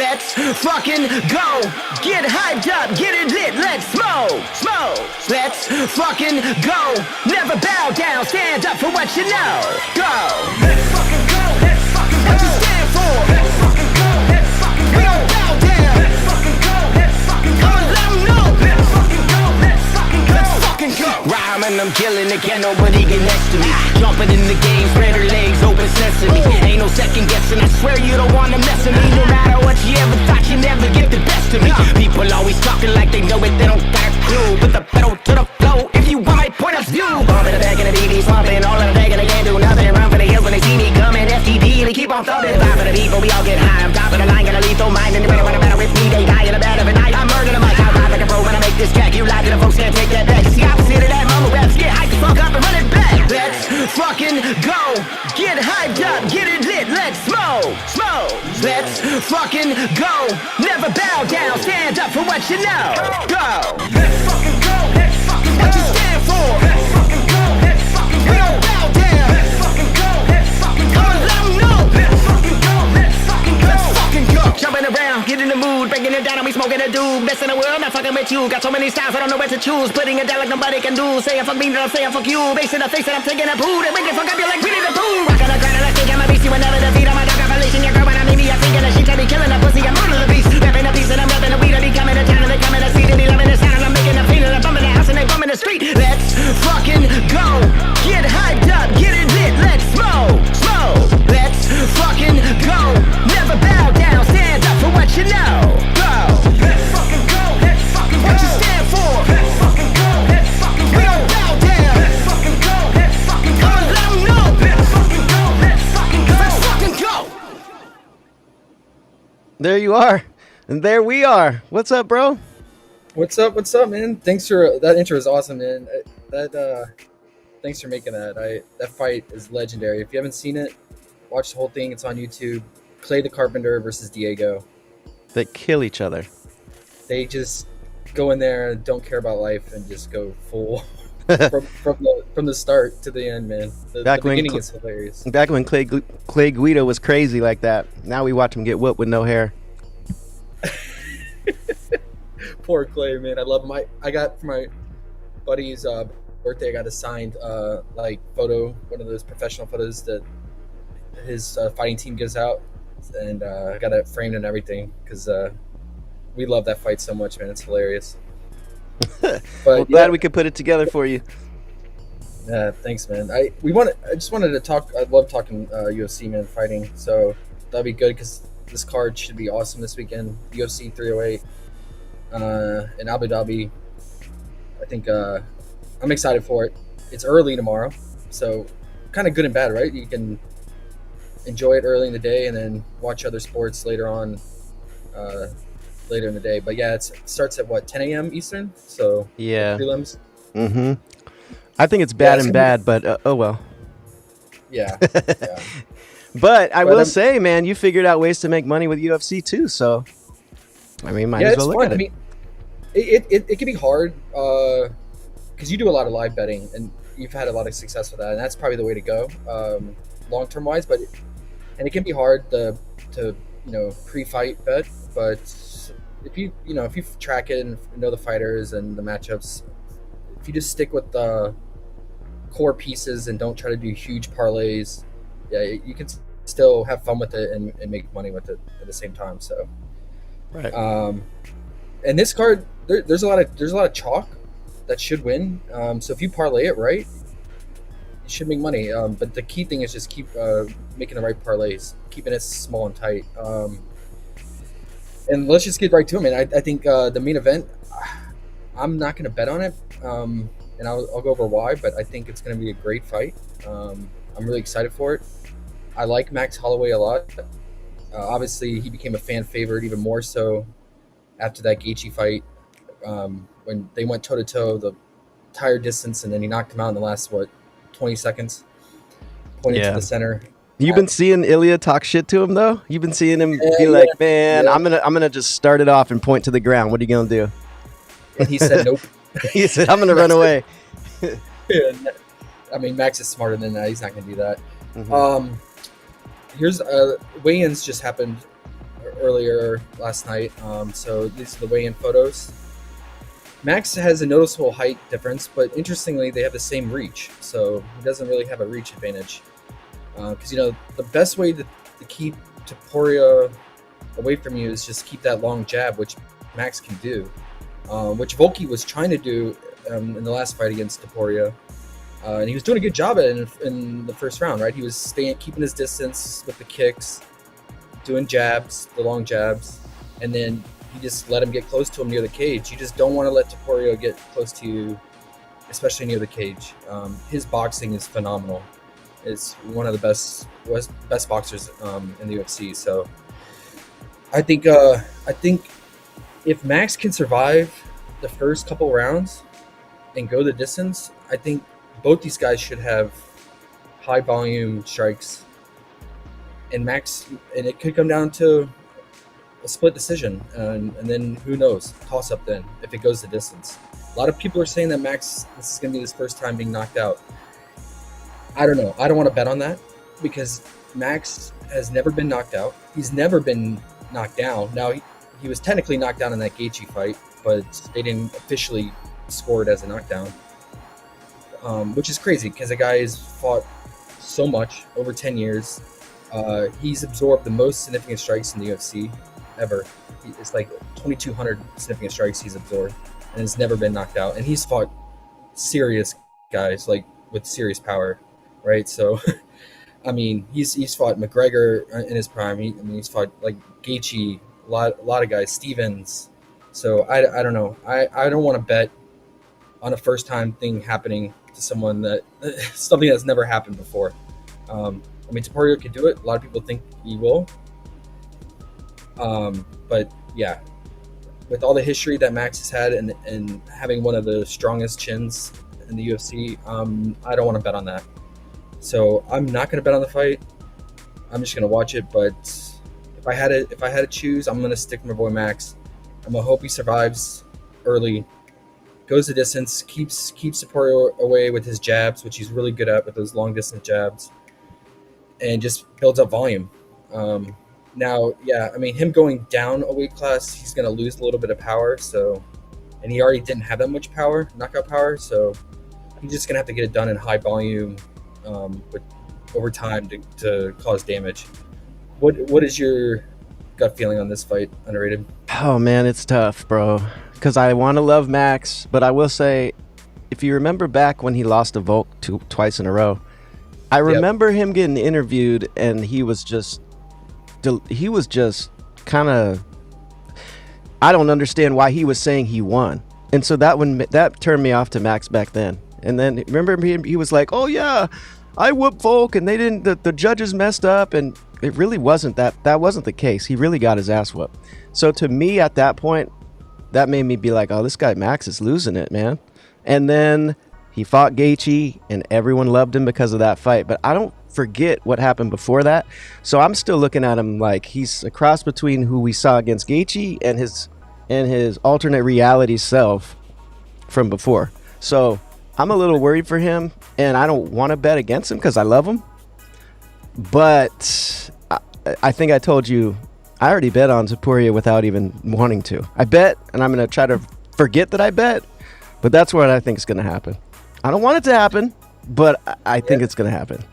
Let's fucking go. Get hyped up, get it lit, let's smoke. Let's fucking go. Never bow down, stand up for what you know. Go. Let's fucking go, let's fucking go. What you stand for? Let's fucking go, let's fucking go. We don't bow down. Let's fucking go, let's fucking go. Let them know. Let's fucking go, let's fucking go. Let's fucking go. Rhyming, I'm killing it, can't nobody get next to me. Jumping in the game, spread her legs, open sesame. Ain't no second guessing, I swear you don't wanna mess with me. No matter what you ever thought, you never get the best of me. People always talking like they know it, they don't got a clue. Put the pedal to the flow, if you want my point of view. Bumping the back in the BB, slumping, all of the bag and they can't do nothing. Run for the hills when they see me coming, FTD, and they keep on thumping. Vibe for the beat, but we all get high. I'm top of the line, got a lethal mind, and you better wanna battle with me. They die in a bed of a night, I'm murdering the mic. I ride like a pro when I make this track. You lie to the folks, can't take that back. It's the opposite of that mumble raps, get hyped the fuck up and run it back. Let's fucking go, get hyped up, get it lit, let's smoke. Let's fucking go, never bow down, stand up for what you know. Go. Let's fucking go, let's fucking go. What you stand for? Let's fucking go, let's fucking go. We don't bow down. Let's fucking go, let's fucking go. Let them know. Let's fucking go, let's fucking go. Let's fucking go. Jumping around, get in the mood, breaking it down and we smoking a dude. Best in the world, not fucking with you. Got so many styles, I don't know where to choose. Putting it down like nobody can do. Saying fuck me, then I'm saying fuck you. Base in the face that I'm taking a poo. They make it fuck up, you're like Winnie the Pooh. Rockin' the ground and I think I'm a beast. You will never defeat. I'm a dog Propulation. Your girl when I meet me, I think that she tell me killing a pussy. I'm on the beast. Rapping a piece and I'm rapping a weed. I be coming to town and they coming to see. They be loving the sound and I'm making a feel and I'm bumping the house and they bumping the street. Let's fucking go. Get hyped up, get it lit, let's smoke. Let's fucking go. Never bow down, stand up for what you know. Go. Let's fucking go, let's fucking go. What you stand for? Let's fucking go, let's fucking go. We don't bow down. Let's fucking go, let's fucking go. Let them know. Let's fucking go, let's fucking go. Let's fucking go. There you are. And there we are. What's up, bro? What's up, man? Thanks for that intro is awesome, man. Thanks for making that. That fight is legendary. If you haven't seen it, watch the whole thing. It's on YouTube. Clay the Carpenter versus Diego. They kill each other. They just go in there, don't care about life, and just go full from the start to the end, man. The beginning is hilarious. Back when Clay Guida was crazy like that. Now we watch him get whooped with no hair. Poor Clay, man. I love him. I got for my buddy's birthday, I got a signed photo, one of those professional photos that his fighting team gives out, and I got it framed and everything because we love that fight so much, man. It's hilarious. But well, glad we could put it together for you. Yeah, thanks, man. I just wanted to talk. I love talking UFC, man, fighting. So that'd be good because this card should be awesome this weekend. UFC 308 in Abu Dhabi. I think I'm excited for it. It's early tomorrow, so kind of good and bad, right? You can enjoy it early in the day and then watch other sports later on, later in the day. But yeah, it starts at 10 a.m. Eastern. So yeah, prelims. Mm-hmm. I think it's bad and bad, but oh well. Yeah. But I will say, man, you figured out ways to make money with UFC too. So I mean, might as well look at it. I mean, it can be hard because you do a lot of live betting and you've had a lot of success with that, and that's probably the way to go long term wise. But it can be hard to pre-fight bet. But if you track it and know the fighters and the matchups, if you just stick with the core pieces and don't try to do huge parlays, yeah, you can still have fun with it and make money with it at the same time. So, right. And this card, there's a lot of chalk that should win. So if you parlay it right, you should make money. But the key thing is just keep making the right parlays, keeping it small and tight. And let's just get right to it, man. I think the main event, I'm not going to bet on it, and I'll go over why. But I think it's going to be a great fight. I'm really excited for it. I like Max Holloway a lot. Obviously, he became a fan favorite even more so after that Gaethje fight, when they went toe-to-toe the entire distance, and then he knocked him out in the last 20 seconds, pointing to the center. You've been seeing Ilya talk shit to him though. You've been seeing him be like, "Man, I'm gonna just start it off and point to the ground. What are you gonna do?" And he said, "Nope." He said, "I'm gonna run away." Yeah, I mean, Max is smarter than that. He's not gonna do that. Mm-hmm. Here's weigh-ins just happened earlier last night. So these are the weigh-in photos. Max has a noticeable height difference, but interestingly, they have the same reach. So he doesn't really have a reach advantage. Because, the best way to keep Topuria away from you is just keep that long jab, which Max can do. Which Volky was trying to do in the last fight against Topuria. And he was doing a good job at it in the first round, right? He was keeping his distance with the kicks, doing jabs, the long jabs, and then you just let him get close to him near the cage. You just don't want to let Topuria get close to you, especially near the cage. His boxing is phenomenal. It's one of the best boxers in the UFC. So I think if Max can survive the first couple rounds and go the distance, I think both these guys should have high volume strikes. And it could come down to a split decision, and then who knows, toss up then if it goes the distance. A lot of people are saying that Max, this is going to be his first time being knocked out. I don't know. I don't want to bet on that because Max has never been knocked out. He's never been knocked down. Now, he was technically knocked down in that Gaethje fight, but they didn't officially score it as a knockdown, which is crazy because the guy has fought so much over 10 years. He's absorbed the most significant strikes in the UFC ever. It's like 2,200 significant strikes he's absorbed, and has never been knocked out. And he's fought serious guys, like with serious power, right? So, I mean, he's fought McGregor in his prime. He's fought like Gaethje, a lot of guys, Stevens. So I don't know. I don't want to bet on a first time thing happening to someone something that's never happened before. Topuria could do it. A lot of people think he will. But yeah, with all the history that Max has had and having one of the strongest chins in the UFC, I don't want to bet on that. So I'm not going to bet on the fight. I'm just going to watch it. But if I had to choose, I'm going to stick with my boy Max. I'm going to hope he survives early, goes the distance, keeps Topuria away with his jabs, which he's really good at with those long distance jabs, and just builds up volume. Now, yeah, him going down a weight class, he's going to lose a little bit of power. So, and he already didn't have that much power, knockout power. So he's just going to have to get it done in high volume, with over time to cause damage. What is your gut feeling on this fight, Underrated? Oh man, it's tough, bro. Because I want to love Max, but I will say, if you remember back when he lost to Volk twice in a row, I remember him getting interviewed, and he was just kind of, I don't understand why he was saying he won. And so that turned me off to Max back then. And then remember he was like, oh yeah, I whooped Volk and the judges messed up, and it really wasn't that wasn't the case. He really got his ass whooped. So to me at that point, that made me be like, oh, this guy Max is losing it, man. And then he fought Gaethje, and everyone loved him because of that fight. But I don't forget what happened before that. So I'm still looking at him like he's a cross between who we saw against Gaethje and his alternate reality self from before. So I'm a little worried for him, and I don't want to bet against him because I love him. But I think I told you, I already bet on Topuria without even wanting to. I bet, and I'm going to try to forget that I bet, but that's what I think is going to happen. I don't want it to happen, but I think it's going to happen.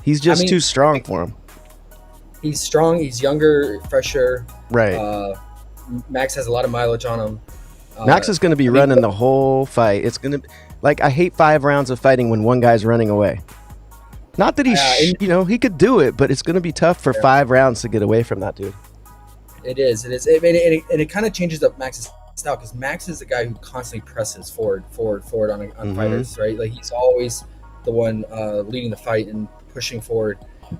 He's just too strong for him. He's strong. He's younger, fresher. Right. Max has a lot of mileage on him. Max is going to be running the whole fight. It's going to, I hate 5 rounds of fighting when one guy's running away. Not that he could do it, but it's going to be tough for 5 rounds to get away from that dude. It is. It kind of changes up Max's style, because Max is the guy who constantly presses forward on fighters, right? Like, he's always the one leading the fight and pushing forward.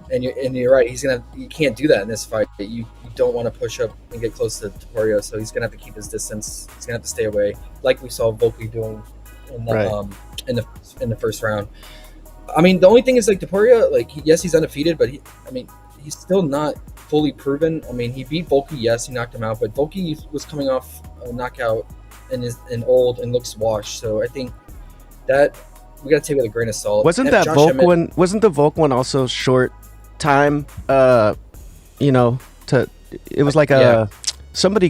And you're right. You can't do that in this fight. You don't want to push up and get close to Topuria, so he's gonna have to keep his distance. He's gonna have to stay away, like we saw Volky doing in the first round. The only thing is, like, Topuria, yes, he's undefeated, but he's still not fully proven. He beat Volky, yes, he knocked him out, but Volky was coming off a knockout and is old and looks washed. So I think that we got to take it with a grain of salt. Wasn't the Volk one also short time? To It was like Yeah. somebody.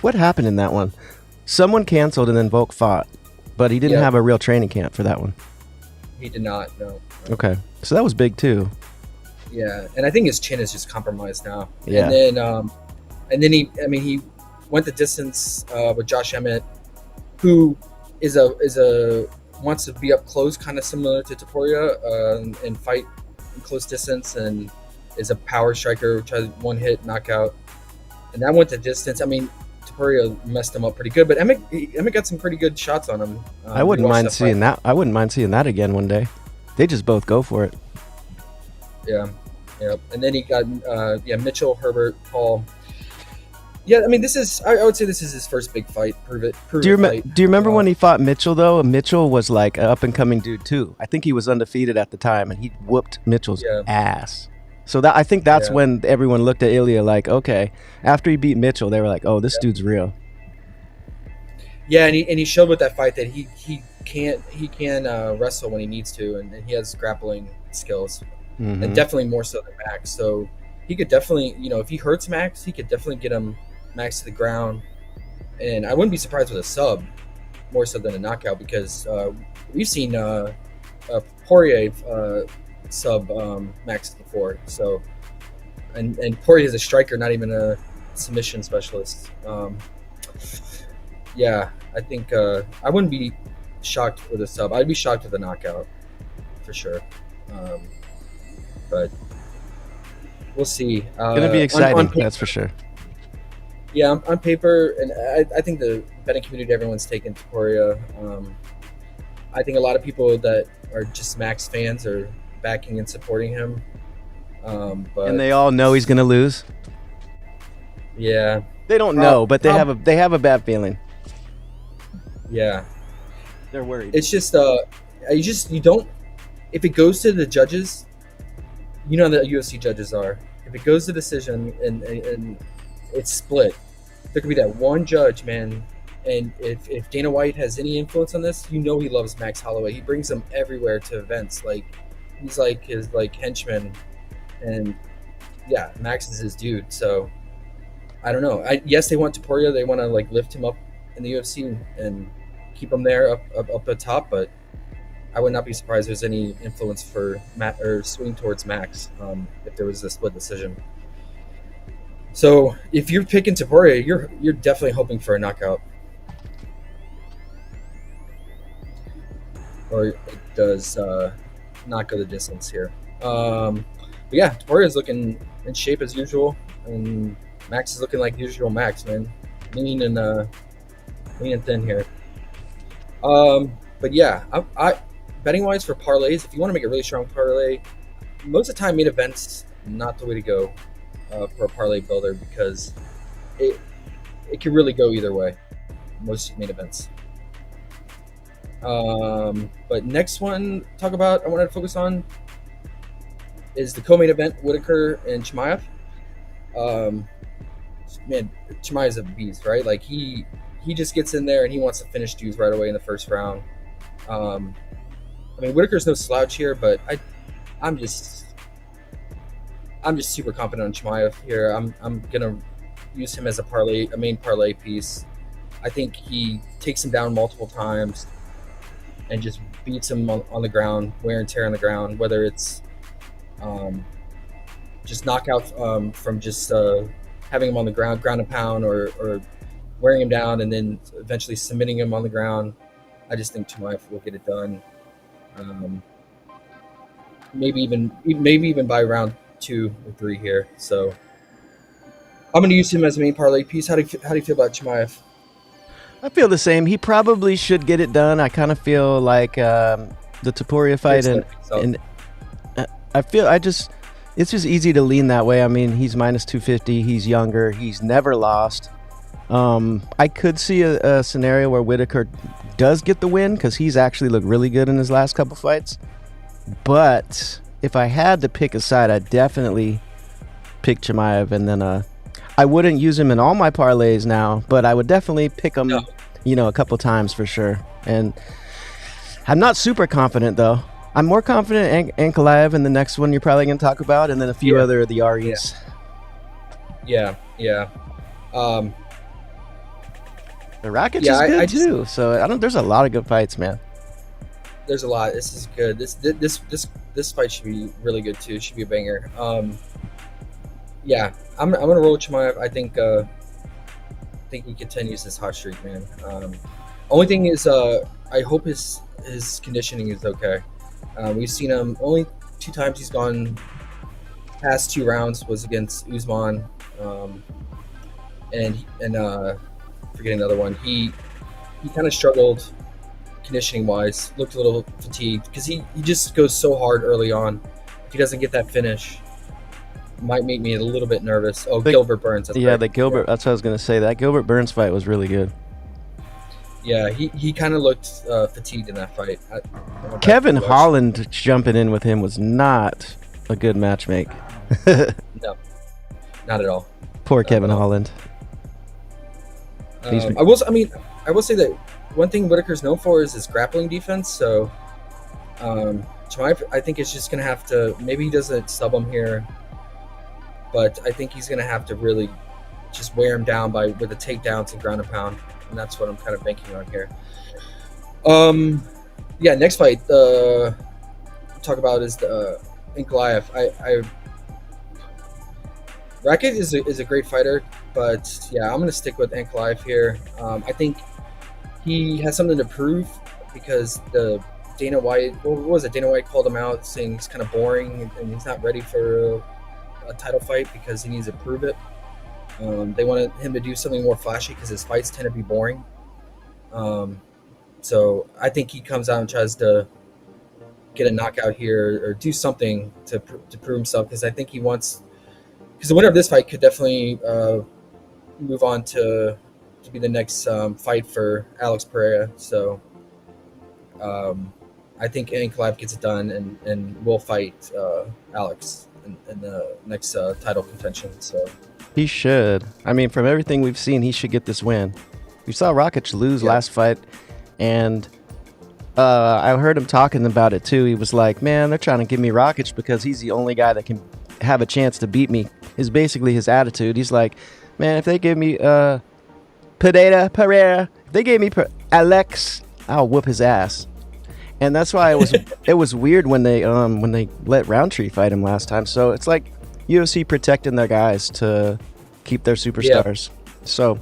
What happened in that one? Someone canceled and then Volk fought, but he didn't Yeah. have a real training camp for that one. He did not. No. Okay, so that was big too. Yeah, and I think his chin is just compromised now. Yeah. And then he went the distance with Josh Emmett, who is a wants to be up close, kind of similar to Topuria, and fight in close distance, and is a power striker, tries one hit knockout, and that went the distance. I mean, Topuria messed him up pretty good, but Emmett got some pretty good shots on him. I wouldn't mind seeing that. I wouldn't mind seeing that again one day. They just both go for it. Yeah. And then he got Mitchell, Herbert, Paul. Yeah, I mean, I would say this is his first big fight. Prove it Do you fight. remember when he fought Mitchell though? Mitchell was like an up and coming dude too. I think he was undefeated at the time, and he whooped Mitchell's ass. So I think that's when everyone looked at Ilya like, okay. After he beat Mitchell, they were like, oh, this dude's real. Yeah, and he showed with that fight that he can wrestle when he needs to, and he has grappling skills, and definitely more so than Max. So he could definitely, if he hurts Max, he could definitely get Max to the ground, and I wouldn't be surprised with a sub, more so than a knockout, because we've seen Poirier sub Max before. So, and Poirier is a striker, not even a submission specialist. Yeah, I think I wouldn't be shocked with a sub. I'd be shocked with a knockout, for sure. But we'll see. Gonna be exciting, that's for sure. Yeah, on paper, and I think the betting community, everyone's taken Topuria. I think a lot of people that are just Max fans are backing and supporting him. But And they all know he's gonna lose. Yeah, They don't know, but they have a bad feeling. yeah. They're worried. It's just you don't. If it goes to the judges, you know the UFC judges are. If it goes to decision and it's split, there could be that one judge, man. And if Dana White has any influence on this, he loves Max Holloway. He brings him everywhere to events. Like he's like his henchman, and yeah, Max is his dude. So I don't know. Yes, they want Topuria. They want to lift him up in the UFC and keep him there up at top, but I would not be surprised if there's any influence for Matt or swing towards Max if there was a split decision. So if you're picking Topuria, you're definitely hoping for a knockout, or it does not go the distance here. But yeah, Topuria is looking in shape as usual, and Max is looking like usual Max, man, lean and thin here. But yeah, I betting wise for parlays, if you want to make a really strong parlay, most of the time main events not the way to go for a parlay builder, because it can really go either way. Most main events. But next one I wanted to focus on is the co-main event, Whitaker and Chimaev. Man, Chimaev's a beast, right? Like he just gets in there and he wants to finish dudes right away in the first round. I mean, Whitaker's no slouch here, but I'm just super confident on Chimaev here. I'm gonna use him as a main parlay piece. I think he takes him down multiple times and just beats him on the ground, wear and tear on the ground, whether it's just knockout from just having him on the ground and pound, or wearing him down and then eventually submitting him on the ground. I just think Chimaev will get it done. Maybe even by round 2 or 3 here. So I'm going to use him as a main parlay piece. How do you feel about Chimaev? I feel the same. He probably should get it done. I kind of feel like the Topuria fight, and I feel it's just easy to lean that way. I mean, he's minus 250. He's younger. He's never lost. I could see a scenario where Whitaker does get the win, because he's actually looked really good in his last couple fights. But if I had to pick a side, I'd definitely pick Chimaev, and then I wouldn't use him in all my parlays now, but I would definitely pick him, a couple times for sure. And I'm not super confident though. I'm more confident in Ankalaev in the next one you're probably going to talk about, and then a few other of the REs. Yeah. Yeah. Um, The Rakic yeah, is I good just too. So I don't. There's a lot of good fights, man. there's a lot. This is good. This fight should be really good too. Should be a banger. Yeah, I'm gonna roll with Chimaev. I think he continues this hot streak, man. Only thing is, I hope his conditioning is okay. We've seen him only 2 times he's gone past 2 rounds was against Usman, um, and forgetting another one. He kind of struggled conditioning wise, looked a little fatigued because he just goes so hard early on. If he doesn't get that finish, might make me a little bit nervous. Oh, Gilbert Burns. That's Yeah, right. the Gilbert. That's what I was gonna say. That Gilbert Burns fight was really good. Yeah, he kind of looked fatigued in that fight. I don't know if Kevin that's Holland jumping in with him was not a good matchmake. no, not at all. Poor Kevin all. Holland. He's- I will say that one thing Whitaker's known for is his grappling defense. So, Chimaev, I think is just gonna have to. Maybe he doesn't sub him here, but I think he's gonna have to really just wear him down with the takedowns and ground and pound, and that's what I'm kind of banking on here. Yeah, next fight talk about is the Ankalaev. Rakic is a great fighter, but yeah, I'm gonna stick with Ankalaev here. I think he has something to prove because the Dana White, what was it? Dana White called him out saying he's kind of boring and he's not ready for a title fight because he needs to prove it. They wanted him to do something more flashy because his fights tend to be boring. So I think he comes out and tries to get a knockout here or do something to prove himself because I think he wants. Because the winner of this fight could definitely move on to be the next fight for Alex Pereira. So I think Ankalaev gets it done and will fight Alex in the next title contention. So He should. I mean, from everything we've seen, he should get this win. We saw Rakic lose last fight, and I heard him talking about it too. He was like, "Man, they're trying to give me Rakic because he's the only guy that can have a chance to beat me." Is basically his attitude. He's like, "Man, if they give me Pereira, if they gave me Alex, I'll whoop his ass." And that's why it was weird when they let Roundtree fight him last time. So it's like UFC protecting their guys to keep their superstars. So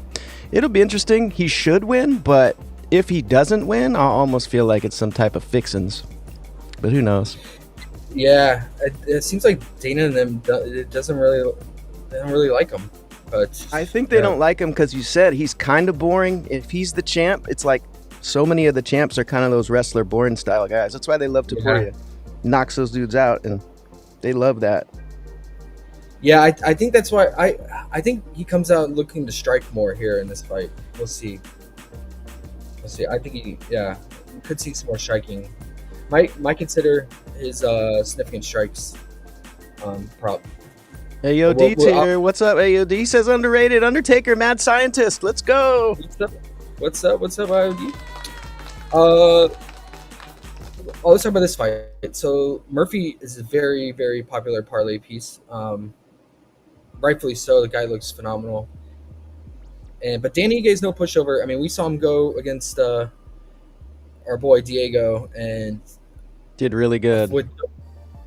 it'll be interesting. He should win, but if he doesn't win, I'll almost feel like it's some type of fixins. But who knows? yeah, it seems like Dana and them they don't really like him. But I think they don't like him because you said he's kind of boring. If he's the champ, it's like so many of the champs are kind of those wrestler boring style guys. That's why they love Topuria. Knocks those dudes out, and they love that. Yeah, I think that's why I think he comes out looking to strike more here in this fight. We'll see. I think we could see some more striking. Might consider his significant strikes prop. AOD here. What's up, AOD? Says underrated. Undertaker, mad scientist. Let's go. What's up, IOD? Let's talk about this fight. So Murphy is a very, very popular parlay piece. Rightfully so. The guy looks phenomenal. But Danny Ige is no pushover. I mean, we saw him go against our boy Diego and did really good.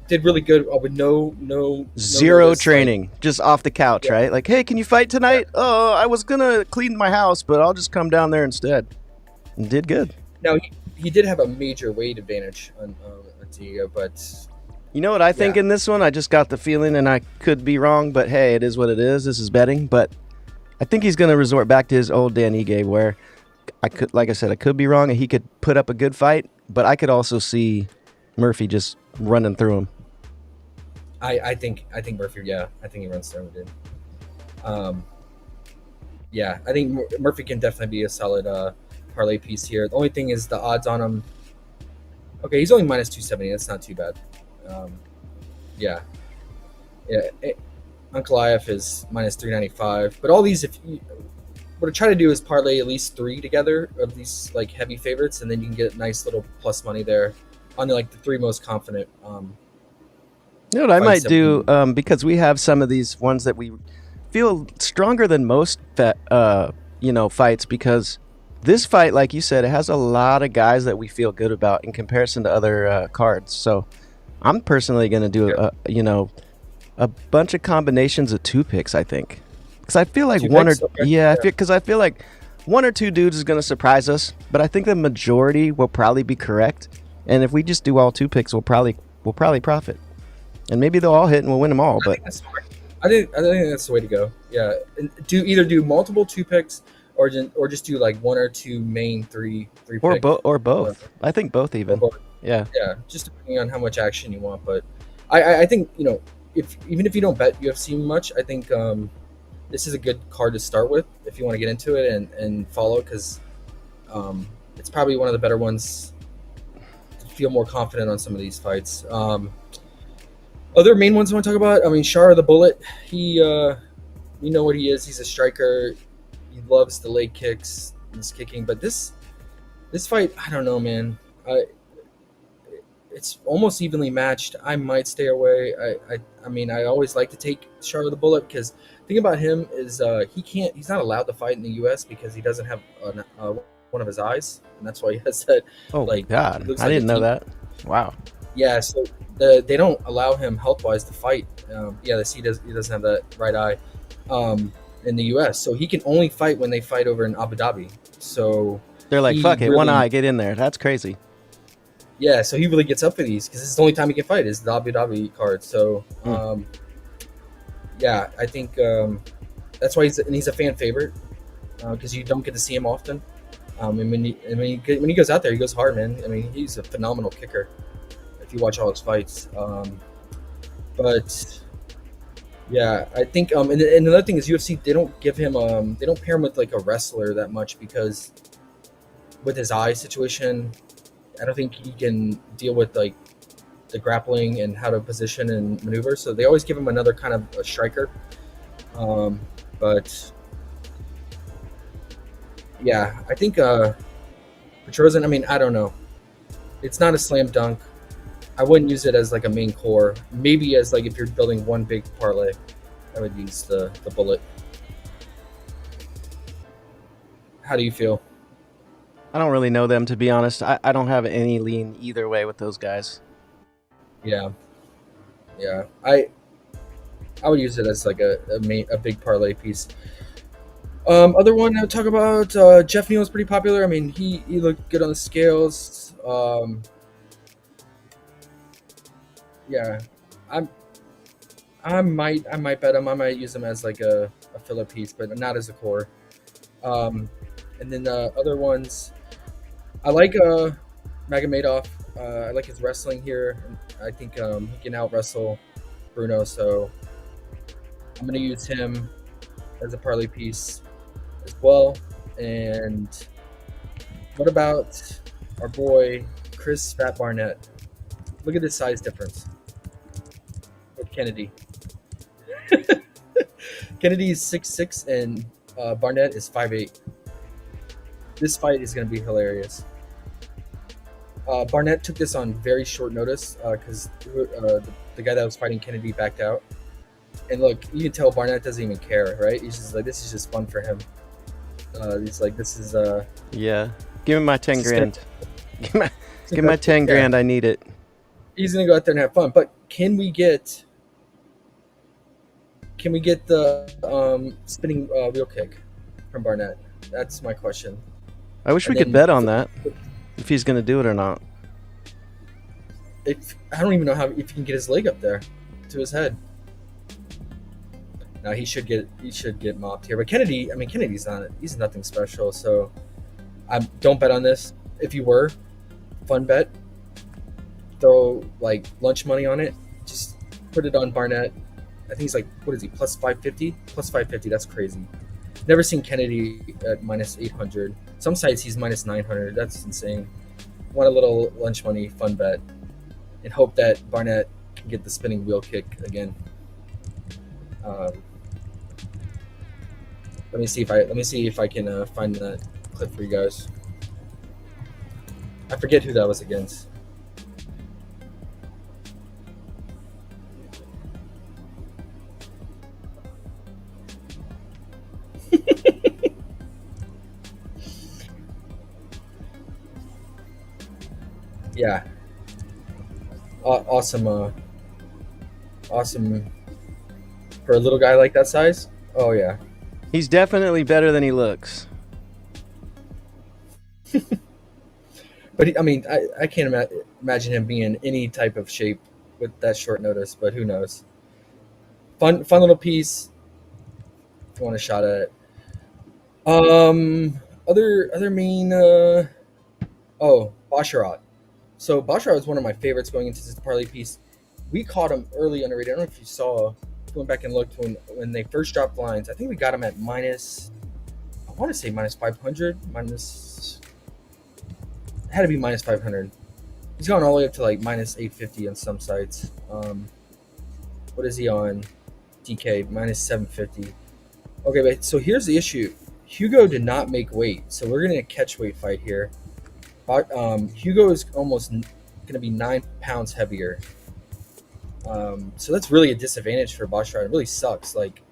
Did really good with no zero notice, training, just off the couch, right? Like, hey, can you fight tonight? Oh, I was gonna clean my house, but I'll just come down there instead. And did good. Now he did have a major weight advantage on Diego, but you know what I think in this one? I just got the feeling, and I could be wrong, but hey, it is what it is. This is betting, but I think he's gonna resort back to his old Dan Ige, where I could be wrong, and he could put up a good fight, but I could also see Murphy just running through him. I think Murphy. Yeah, I think he runs through him, dude. Yeah, I think Murphy can definitely be a solid parlay piece here. The only thing is the odds on him. Okay, he's only minus 270. That's not too bad. Ankalaev is minus 395. But all these, what I try to do is parlay at least 3 together of these like heavy favorites, and then you can get nice little plus money there on the 3 most confident. You know what I might do, because we have some of these ones that we feel stronger than most fights, because this fight, like you said, it has a lot of guys that we feel good about in comparison to other cards. So I'm personally going to do a bunch of combinations of 2 picks, I think, because I feel like I feel like 1 or 2 dudes is going to surprise us, but I think the majority will probably be correct. And if we just do all 2 picks, we'll probably profit, and maybe they'll all hit and we'll win them all. But I think that's the way to go. Yeah, and do multiple 2 picks, or just do like 1 or 2 main three or picks. or both. I think both even. Both. Yeah, just depending on how much action you want. But I think even if you don't bet UFC much, I think this is a good card to start with if you want to get into it and follow, because it's probably one of the better ones to feel more confident on some of these fights. Other main ones I want to talk about, I mean, Shara the Bullet, he, you know what he is. He's a striker. He loves the leg kicks, his kicking. But this fight, I don't know, man. It's almost evenly matched. I might stay away. I mean, I always like to take Shara the Bullet, because the thing about him is he's not allowed to fight in the U.S. because he doesn't have one of his eyes, and that's why he has that. Oh, God, I didn't know that. Wow. Yeah, so they don't allow him health-wise to fight. He doesn't have that right eye in the U.S., so he can only fight when they fight over in Abu Dhabi. So they're like, fuck it, one eye, get in there. That's crazy. Yeah, so he really gets up for these because it's the only time he can fight is the Abu Dhabi card. So, yeah, I think that's why he's a fan favorite, because you don't get to see him often. And when he goes out there, he goes hard, man. I mean, he's a phenomenal kicker if you watch all his fights. But yeah, I think and another thing is UFC, they don't give him they don't pair him with like a wrestler that much, because with his eye situation, I don't think he can deal with like the grappling and how to position and maneuver. So they always give him another kind of a striker. But yeah, I think Petrosyan, I mean, I don't know. It's not a slam dunk. I wouldn't use it as like a main core. Maybe as like if you're building one big parlay, I would use the Bullet. How do you feel? I don't really know them, to be honest. I don't have any lean either way with those guys. Yeah. I would use it as like a big parlay piece. Other one I would talk about, Jeff Neal is pretty popular. I mean, he looked good on the scales. Yeah, I might bet him. I might use him as like a filler piece, but not as a core. And then other ones, I like Magomedov. I like his wrestling here. I think he can out wrestle Bruno, so I'm gonna use him as a parlay piece as well. And what about our boy Chris Fat Barnett? Look at this size difference with Kennedy. Kennedy is 6'6" and Barnett is 5'8". This fight is going to be hilarious. Barnett took this on very short notice because the guy that was fighting Kennedy backed out. And look, you can tell Barnett doesn't even care, right? He's just like, this is just fun for him. He's like, this is... yeah. Give me my 10 grand. Give my 10 grand. I need it. He's going to go out there and have fun. But can we get the spinning wheel kick from Barnett? That's my question. I wish we could bet on that, if he's going to do it or not. I don't even know if he can get his leg up there to his head. No, he should get mopped here. But Kennedy, I mean, he's nothing special. So don't bet on this. If you were, fun bet. Throw like lunch money on it. Just put it on Barnett. I think he's like, what is he, plus 550? Plus 550, that's crazy. Never seen Kennedy at minus 800. Some sites he's minus 900. That's insane. Want a little lunch money fun bet, and hope that Barnett can get the spinning wheel kick again. Let me see if I can find that clip for you guys. I forget who that was against. Yeah, awesome, awesome for a little guy like that size. Oh yeah, He's definitely better than he looks. but I mean, I can't imagine him being in any type of shape with that short notice. But who knows? Fun little piece. If you want a shot at it. Other main. Oh, Basharat. So Basharat was one of my favorites going into this parlay piece. We caught him early underrated. I don't know if you saw. Went back and looked when they first dropped lines. I think we got him at minus. I want to say minus 500. Minus. It had to be minus 500. He's gone all the way up to like minus 850 on some sites. What is he on? DK minus 750. Okay, but so here's the issue. Hugo did not make weight, so we're gonna catch weight fight here. But Hugo is almost gonna be 9 pounds heavier. So that's really a disadvantage for Bashar. It really sucks, like,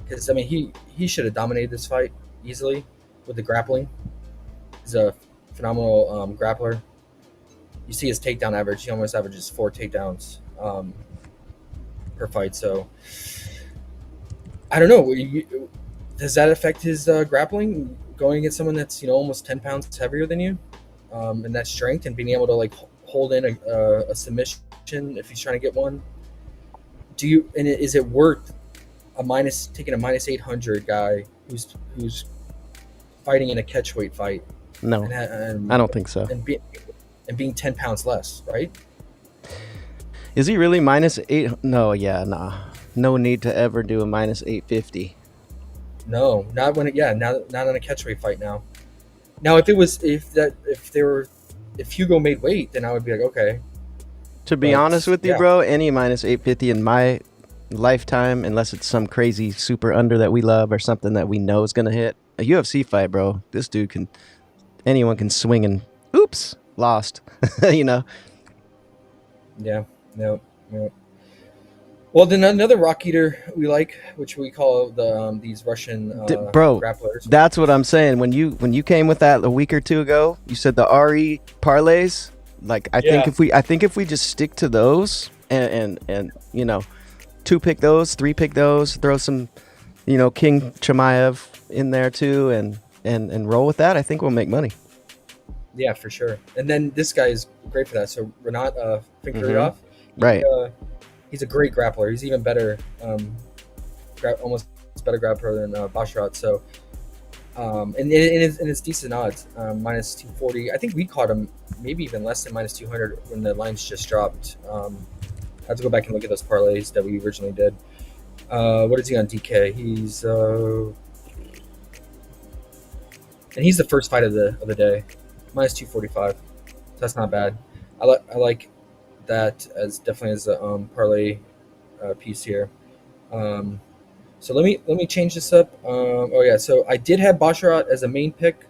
because I mean he should have dominated this fight easily with the grappling. He's a phenomenal grappler. You see his takedown average; he almost averages 4 takedowns per fight. So I don't know. Does that affect his grappling? Going against someone that's almost 10 pounds heavier than you, and that strength and being able to like hold in a submission if he's trying to get one. Is it worth taking a minus 800 guy who's fighting in a catchweight fight? No, I don't think so. And being 10 pounds less, right? Is he really minus 8? No, yeah, nah. No need to ever do a minus 850. No, not when not on a catchweight fight now. Now if Hugo made weight, then I would be like, okay. To be honest with you, bro, any minus 850 in my lifetime, unless it's some crazy super under that we love or something that we know is gonna hit. A UFC fight, bro. This dude anyone can swing and oops, lost. Yeah. No. Well, then another rock eater we like, which we call these Russian bro, grapplers. That's what I'm saying. When you came with that a week or two ago, you said the RE parlays. Like I think if we just stick to those and 2 pick those, 3 pick those, throw some King Chimaev in there too, and roll with that, I think we'll make money. Yeah, for sure. And then this guy is great for that. So Renat Finkariov, right? He's a great grappler. He's even better, almost better grappler than Basharat. So, and it's decent odds, minus 240. I think we caught him maybe even less than minus 200 when the lines just dropped. I have to go back and look at those parlays that we originally did. What is he on DK? He's and he's the first fight of the day, minus 245. So that's not bad. I like that as definitely as a parlay piece here. So let me change this up. So I did have Basharat as a main pick.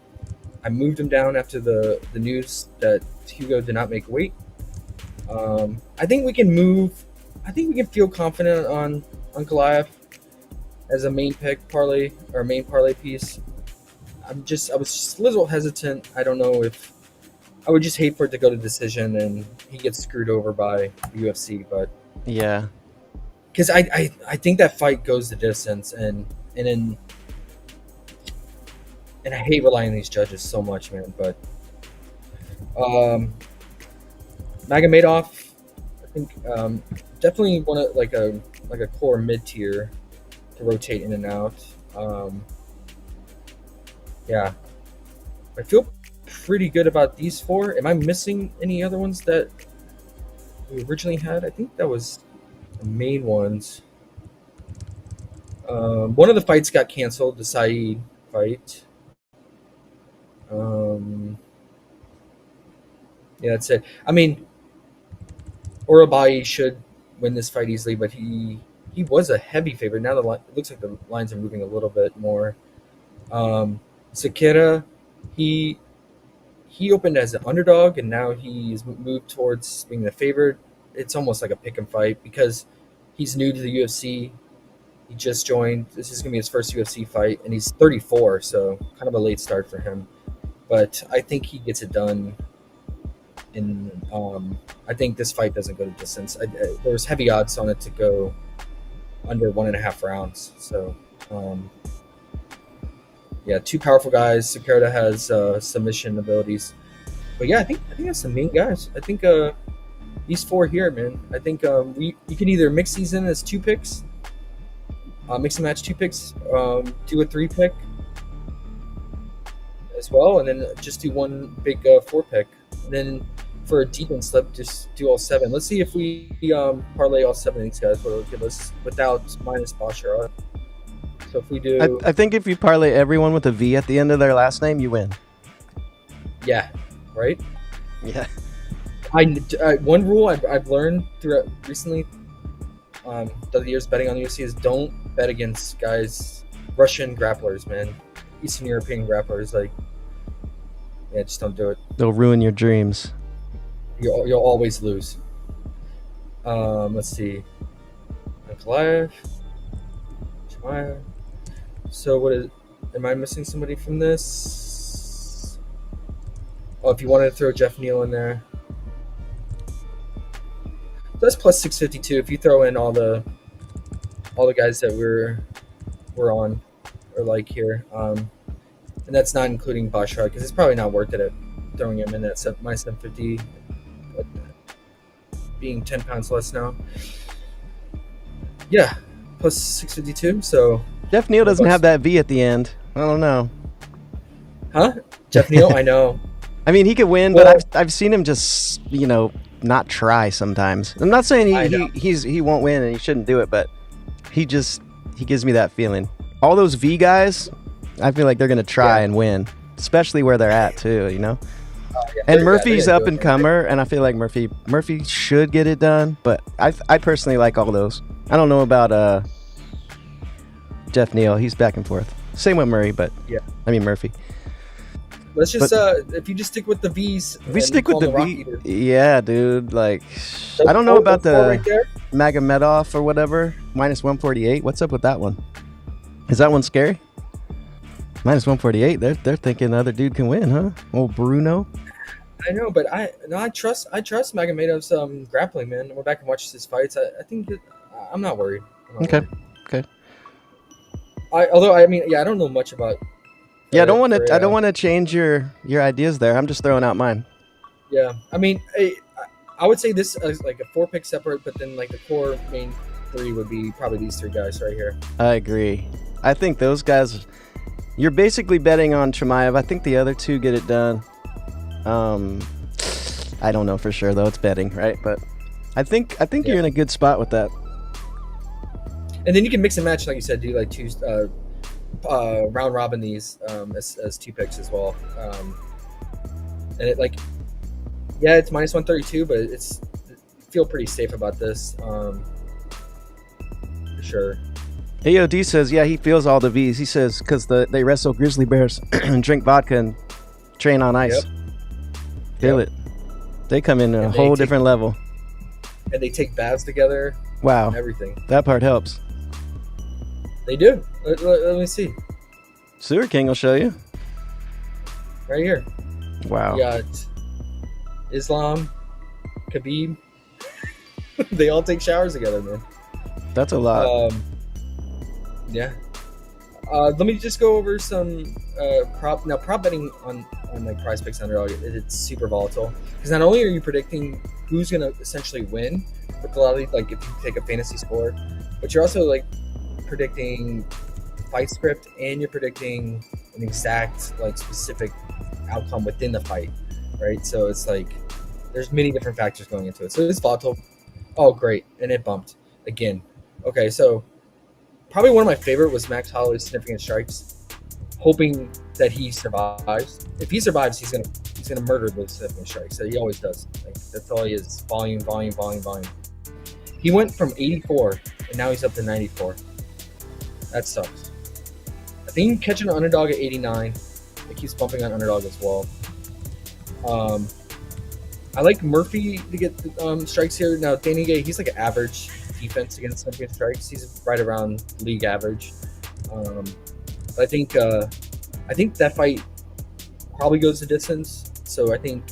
I moved him down after the news that Hugo did not make weight. I think we can feel confident on Goliath as a main pick parlay or main parlay piece. I was just a little hesitant. I don't know if I would just hate for it to go to decision and he gets screwed over by the UFC, but yeah, because I think that fight goes the distance and I hate relying on these judges so much, man. But Magomedov, I think definitely want to like a core mid tier to rotate in and out. Yeah, I feel pretty good about these 4. Am I missing any other ones that we originally had? I think that was the main ones. One of the fights got canceled, the Saeed fight. Yeah, that's it. I mean, Urabai should win this fight easily, but he was a heavy favorite. Now it looks like the lines are moving a little bit more. Sakira, he opened as an underdog, and now he's moved towards being the favorite. It's almost like a pick and fight because he's new to the UFC. He just joined. This is going to be his first UFC fight, and he's 34, so kind of a late start for him. But I think he gets it done And I think this fight doesn't go to distance. There was heavy odds on it to go under 1.5 rounds. So, yeah, two powerful guys. Sekerda has submission abilities, but yeah, I think that's the main guys. I think these four here, man. I think you can either mix these in as 2 picks, mix and match 2 picks, do a 3 pick as well, and then just do one big 4 pick. And then for a deep and slip, just do all 7. Let's see if we parlay all 7 of these guys. What it'll give us without minus Bashar. So if we do, I think if you parlay everyone with a V at the end of their last name, you win. yeah, right. Yeah. One rule I've learned throughout recently, the years betting on the UFC is don't bet against guys, Russian grapplers, man, Eastern European grapplers. Like, yeah, just don't do it. They'll ruin your dreams. You'll always lose. Let's see. Nikolaev. Chimaev. So what is? Am I missing somebody from this? Oh, if you wanted to throw Jeff Neal in there, that's plus 652. If you throw in all the guys that we're on or like here, and that's not including Bashar because it's probably not worth it at throwing him in at minus 750. But being 10 pounds less now. Yeah, plus 652. So Jeff Neal doesn't have that V at the end. I don't know. Huh? Jeff Neal? I know. I mean, he could win, Well, but I've seen him just, not try sometimes. I'm not saying he won't win and he shouldn't do it, but he gives me that feeling. All those V guys, I feel like they're going to try and win, especially where they're at too, Yeah, And Murphy's up and comer, and I feel like Murphy should get it done, but I personally like all those. I don't know about Jeff Neal. He's back and forth. Same with Murray, but Murphy. Let's just if you just stick with the V's. If we stick with the V, yeah, dude. Like, So I don't know about the right there. Magomedov or whatever. Minus 148. What's up with that one? Is that one scary? Minus 148. They're thinking the other dude can win, huh? Old Bruno. I know, but I trust Magomedov's grappling, man. I went back and watched his fights. I think I'm not worried. Okay. I don't know much about. Yeah, I don't want to change your ideas there. I'm just throwing out mine. Yeah, I mean, I would say this is like a 4 pick separate, but then like the core main 3 would be probably these 3 guys right here. I agree. I think those guys. You're basically betting on Chimaev. I think the other 2 get it done. I don't know for sure though. It's betting, right? But I think you're in a good spot with that. And then you can mix and match, like you said, do like 2 round robin these as 2 picks as well. And it it's minus 132, but it's feel pretty safe about this for sure. AOD says, yeah, he feels all the V's. He says because they wrestle grizzly bears and drink vodka and train on ice. Yep. Feel it. They come in a whole different level. And they take baths together. Wow. And everything. That part helps. They do. Let me see. Sewer King will show you. Right here. Wow. We got Islam, Khabib. They all take showers together, man. That's a lot. Yeah. Let me just go over some prop betting on like PrizePicks Underdog. It's super volatile because not only are you predicting who's going to essentially win with a lot of if you take a fantasy score, but you're also like predicting fight script and you're predicting an exact specific outcome within the fight, right? So it's like there's many different factors going into it. So it's volatile. Oh, great, and it bumped again. Okay, so probably one of my favorite was Max Holloway's significant strikes, hoping that he survives. If he survives, he's gonna murder those significant strikes. So he always does. That's all he is: volume. He went from 84 and now he's up to 94. That sucks. I think you can catch an Underdog at 89. It keeps bumping on Underdog as well. I like Murphy to get strikes here. Now, Danny Gay, he's like an average defense against significant strikes. He's right around league average. But I think that fight probably goes the distance. So I think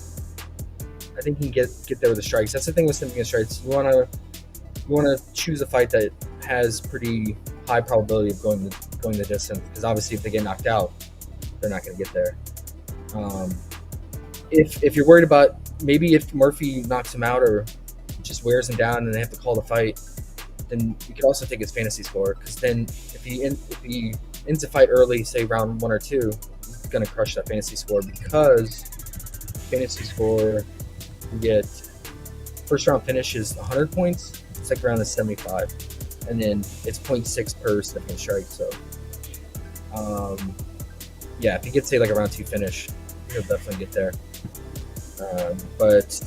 I think he can get there with the strikes. That's the thing with significant strikes. You wanna choose a fight that has pretty high probability of going the distance, because obviously if they get knocked out, they're not going to get there. If you're worried about maybe if Murphy knocks him out or just wears him down and they have to call the fight, then you could also take his fantasy score, because then if he ends the fight early, say round 1 or 2, he's going to crush that fantasy score, because fantasy score, you get first round finish is 100 points, second round is 75, and then it's 0.6 per significant strike. So yeah, if you get say like a round 2 finish, he'll definitely get there. But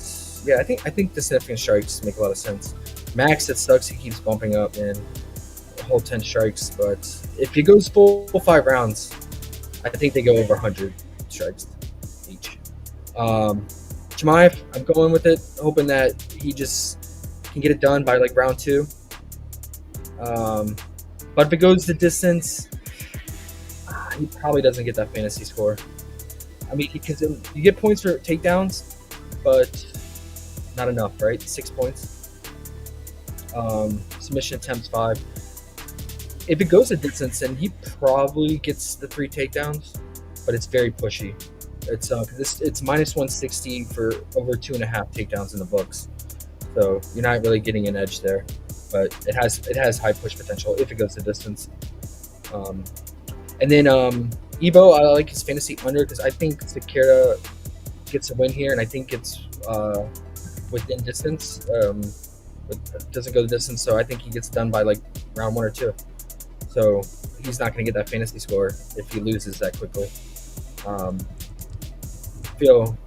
yeah, I think the significant strikes make a lot of sense. Max, it sucks, he keeps bumping up and a whole 10 strikes, but if he goes full 5 rounds, I think they go over 100 strikes each. Chimaev, I'm going with it, hoping that he just can get it done by like round 2. But if it goes the distance, he probably doesn't get that fantasy score. I mean, because you get points for takedowns, but not enough, right? 6 points. Submission attempts 5. If it goes the distance, then he probably gets the 3 takedowns, but it's very pushy. It's it's minus 160 for over 2.5 takedowns in the books, so you're not really getting an edge there. But it has high push potential if it goes the distance. And then Evo, I like his fantasy under, because I think Sakura gets a win here, and I think it's within distance. It doesn't go the distance, so I think he gets done by like round 1 or 2. So he's not going to get that fantasy score if he loses that quickly. Feel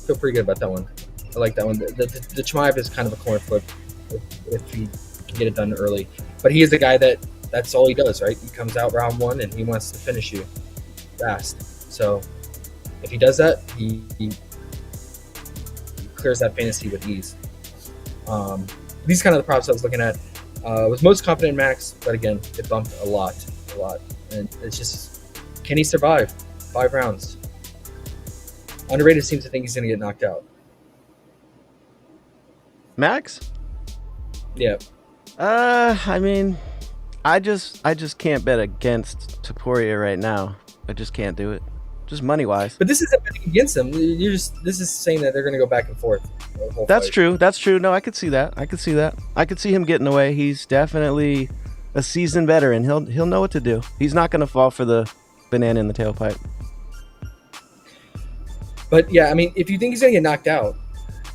pretty good about that one. I like that one. The Chimaev is kind of a coin flip if he can get it done early. But he is the guy that's all he does, right? He comes out round 1 and he wants to finish you fast. So if he does that, he clears that fantasy with ease. These kind of the props I was looking at. Was most confident in Max, but again, it bumped a lot. And it's just, can he survive 5 rounds? Underrated seems to think he's going to get knocked out. Max? Yeah. I mean, I just can't bet against Topuria right now. I just can't do it, just money wise. But this isn't betting against him. This is saying that they're going to go back and forth. That's true. That's true. No, I could see that. I could see him getting away. He's definitely a seasoned veteran. He'll know what to do. He's not going to fall for the banana in the tailpipe. But yeah, I mean, if you think he's going to get knocked out,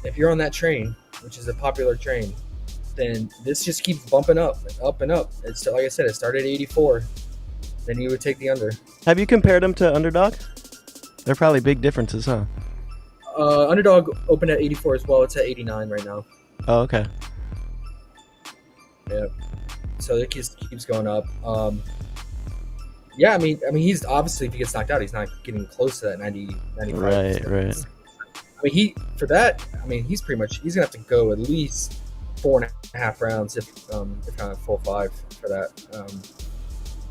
if you're on that train, which is a popular train, then this just keeps bumping up and up. It's like I said, it started at 84. Then you would take the under. Have you compared him to Underdog? They're probably big differences, huh? Underdog opened at 84 as well. It's at 89 right now. Oh, okay. Yeah. So it keeps going up. Yeah, I mean, he's obviously, if he gets knocked out, he's not getting close to that 90, 95. Right. I mean, he's pretty much, he's gonna have to go at least 4.5 rounds if not full 5 for that.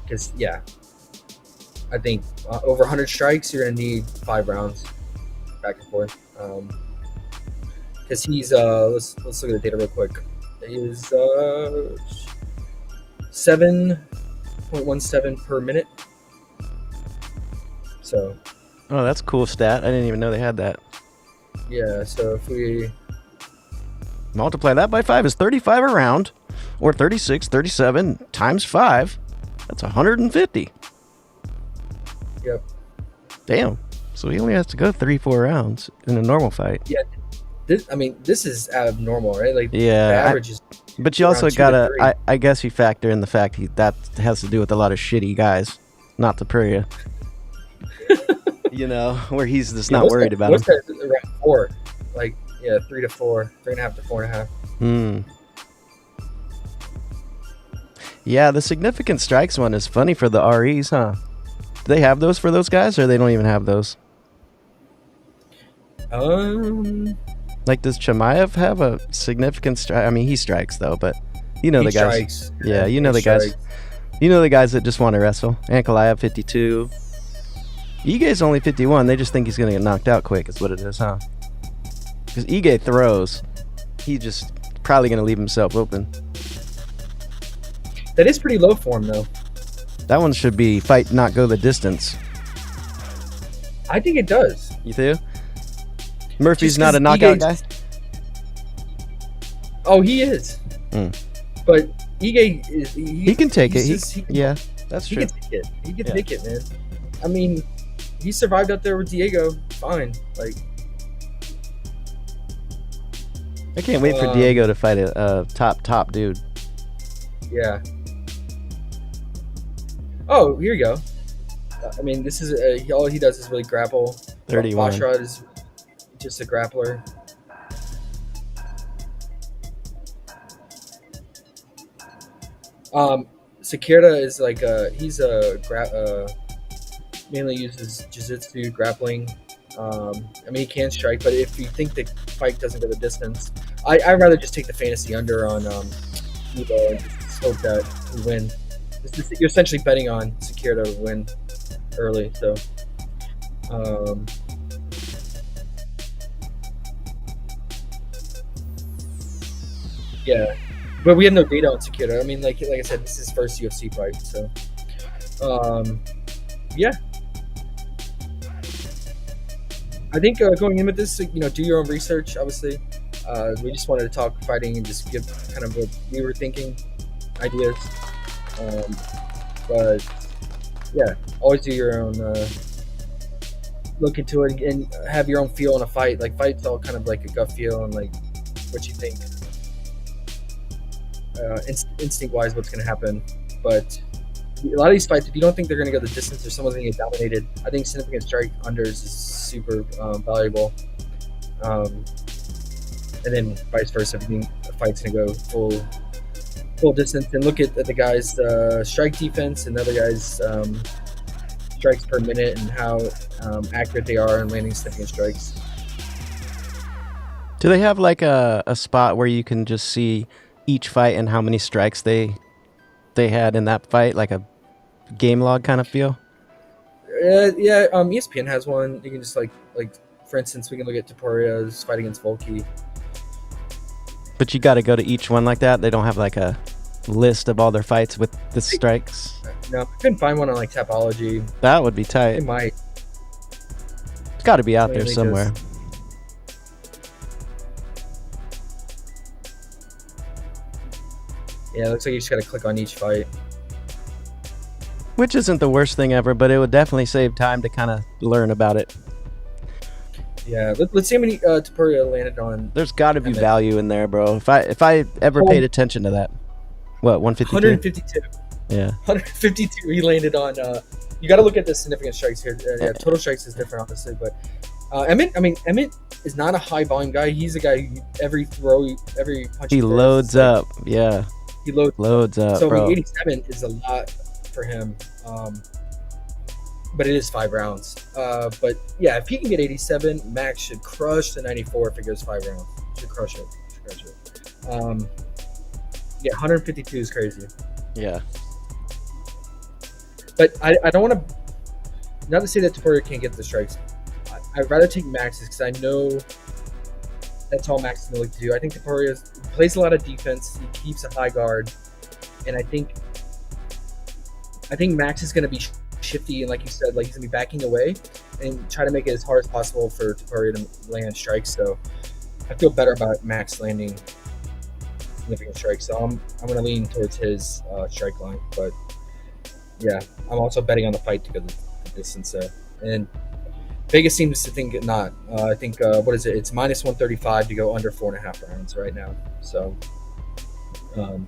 Because yeah, I think over 100 strikes, you're gonna need 5 rounds back and forth. Because he's let's look at the data real quick. He's 7.17 per minute. So. Oh, that's a cool stat. I didn't even know they had that. Yeah. So if we multiply that by 5 is 35 a round, or 36, 37 times 5. That's 150. Yep. Damn. So he only has to go 3-4 rounds in a normal fight. Yeah. This is abnormal, right? Like, yeah, the average is. But you also gotta, I guess you factor in the fact that has to do with a lot of shitty guys, not the Topuria. You know, where he's just not worried about him. Around 4, like 3 to 4, 3.5 to 4.5. Yeah, the significant strikes one is funny for the REs, huh? Do they have those for those guys, or they don't even have those? Like, does Chimaev have a significant strike? I mean, he strikes though, but you know the guys. Strikes. Yeah, you know the guys. Strikes. You know the guys that just want to wrestle. Ankalaev 52. Ige's only 51. They just think he's gonna get knocked out quick. Is what it is, huh? Because Ige throws. He just probably going to leave himself open. That is pretty low for him, though. That one should be fight not go the distance. I think it does. You too? Murphy's Just not a 'cause knockout Ige's- guy? Oh, he is. Mm. But Ige is. He can take it. He Yeah, that's He true. can take it. He can Yeah. take it, man. I mean, he survived out there with Diego. Fine. Like, I can't wait for Diego to fight a top dude. yeah. Oh, here you go. I mean, this is all he does is really grapple. 31. Bashrod is just a grappler. Sakira is like he's mainly uses jiu-jitsu grappling. I mean, he can strike, but if you think the fight doesn't go the distance, I'd rather just take the fantasy under on Evo and just hope that we win. You're essentially betting on Sakira to win early, so. Yeah, but we have no data on Sakira. I mean, like I said, this is his first UFC fight, so. Yeah. I think going in with this, do your own research. Obviously, we just wanted to talk fighting and just give kind of what we were thinking, ideas. But yeah, always do your own look into it and have your own feel on a fight. Like fights all kind of like a gut feel and like what you think, instinct wise, what's going to happen. But a lot of these fights, if you don't think they're going to go the distance or someone's going to get dominated, I think significant strike unders is super valuable. And then vice versa, if you think a fight's going to go full distance, and look at the guy's strike defense and the other guy's strikes per minute and how accurate they are in landing significant strikes. Do they have like a spot where you can just see each fight and how many strikes they had in that fight, like a game log kind of feel? Yeah, ESPN has one. You can just like for instance, we can look at Topuria's fight against Volky. But you got to go to each one like that. They don't have like a list of all their fights with the strikes. No, I couldn't find one on like Tapology. That would be It tight. might. It's got to be out there Mainly somewhere. Yeah, it looks like you just got to click on each fight. Which isn't the worst thing ever, but it would definitely save time to kind of learn about it. Yeah, let's see how many Topuria landed on. There's got to be Emmett. value in there, bro. If I ever paid attention to that. What, 152? 152. Yeah. 152 he landed on. You got to look at the significant strikes here. Yeah, total strikes is different, obviously, but Emmett is not a high volume guy. He's a guy who every punch He throws, loads like, up. Yeah. He loads up, So I bro. mean, 87 is a lot for him, but it is 5 rounds. But yeah, if he can get 87, Max should crush the 94 if it goes 5 rounds. Should crush it. Yeah, 152 is crazy. Yeah. But I don't want to, not to say that Topuria can't get the strikes. I'd rather take Max's because I know that's all Max is going to look to do. I think Topuria plays a lot of defense. He keeps a high guard, and I think Max is going to be shifty and, like you said, like he's going to be backing away and try to make it as hard as possible for Topuria to land strikes. So I feel better about Max landing significant strikes. So I'm going to lean towards his strike line, but yeah, I'm also betting on the fight to go the distance there. And Vegas seems to think not. I think what is it? It's minus 135 to go under 4.5 rounds right now. So, and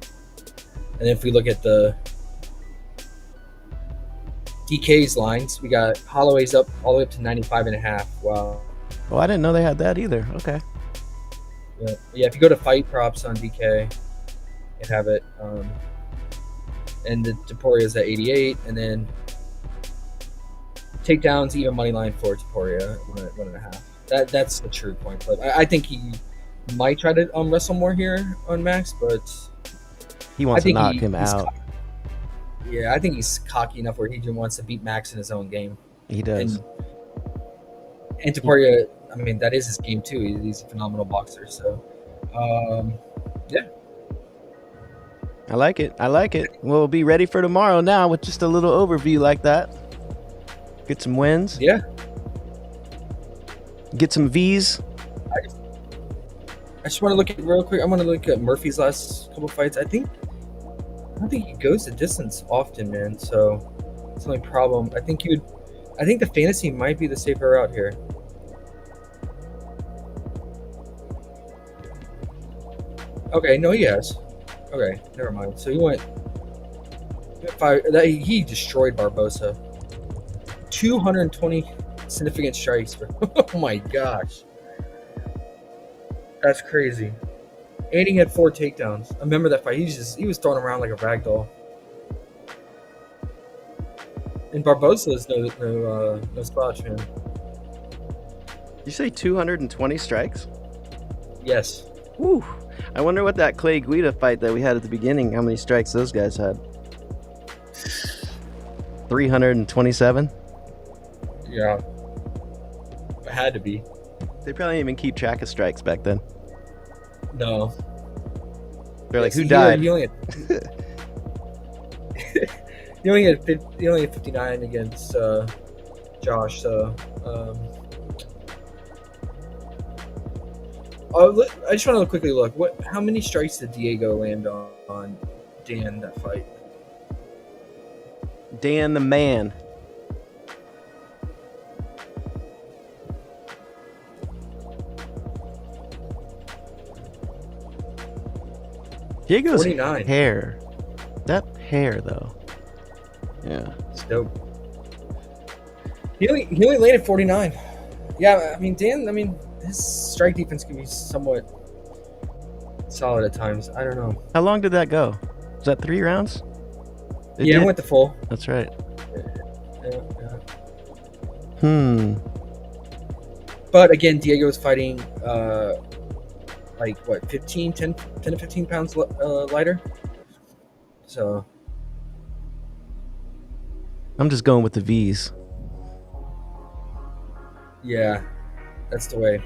if we look at the DK's lines, we got Holloway's up all the way up to 95.5. Wow. Oh, I didn't know they had that either. Okay. Yeah. If you go to fight props on DK, you have it. And the Topuria is at 88, and then takedowns even money line for Topuria 1.5. That's the true point. But I think he might try to wrestle more here on Max, but He wants to think knock him he's out. cocky. Yeah, I think he's cocky enough where he just wants to beat Max in his own game. He does. And Topuria, mean, that is his game too. He's a phenomenal boxer. So, yeah. I like it. I like it. We'll be ready for tomorrow now with just a little overview like that. Get some wins. Yeah. Get some V's. I just want to look at real quick. I want to look at Murphy's last couple fights. I don't think he goes the distance often, man. So it's the only problem. I think the fantasy might be the safer route here. Okay, no, he has. Okay, never mind. So he went 5. He destroyed Barbosa. 220 significant strikes. Oh my gosh, that's crazy. And he had 4 takedowns. I remember that fight. He was thrown around like a rag doll. And Barbosa is no slouch, man. You say 220 strikes? Yes. Woo. I wonder what that Clay Guida fight that we had at the beginning, how many strikes those guys had. 327? Yeah. It had to be. They probably didn't even keep track of strikes back then. No. They're like, See, who died? He only had 59 against Josh. So I just want to quickly look. How many strikes did Diego land on Dan that fight? Dan the man. Diego's 49. hair. That hair, though. Yeah. It's dope. He only landed 49. Yeah, I mean, Dan, his strike defense can be somewhat solid at times. I don't know. How long did that go? Was that 3 rounds? It went to full. That's right. Yeah. But again, Diego's fighting 10 to 15 pounds lighter. So I'm just going with the V's. yeah, that's the way.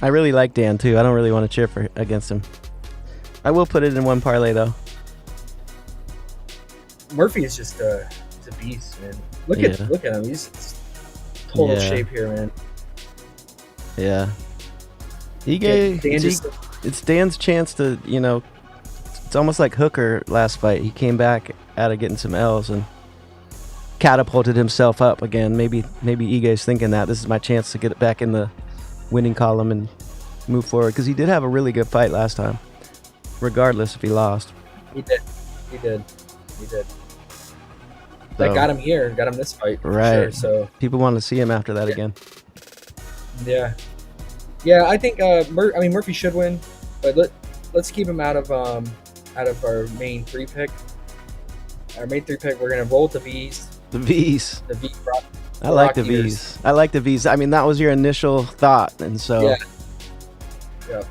I really like Dan too. I don't really want to cheer against him. I will put it in one parlay though. Murphy is just he's a beast, man. Look at him. He's total shape here, man. Yeah. It's Dan's chance to, it's almost like Hooker last fight. He came back out of getting some L's and catapulted himself up again. Maybe Ige's thinking that this is my chance to get it back in the winning column and move forward, because he did have a really good fight last time, regardless if he lost. He did. That got him here, got him this fight, right? Sure, so people want to see him after that again. Yeah. I think Murphy should win, but let's keep him out of our main 3 pick. Our main 3 pick, we're gonna roll with the V's. The V's. The V. I like the V's. I like the V's. I mean, that was your initial thought, and so yeah.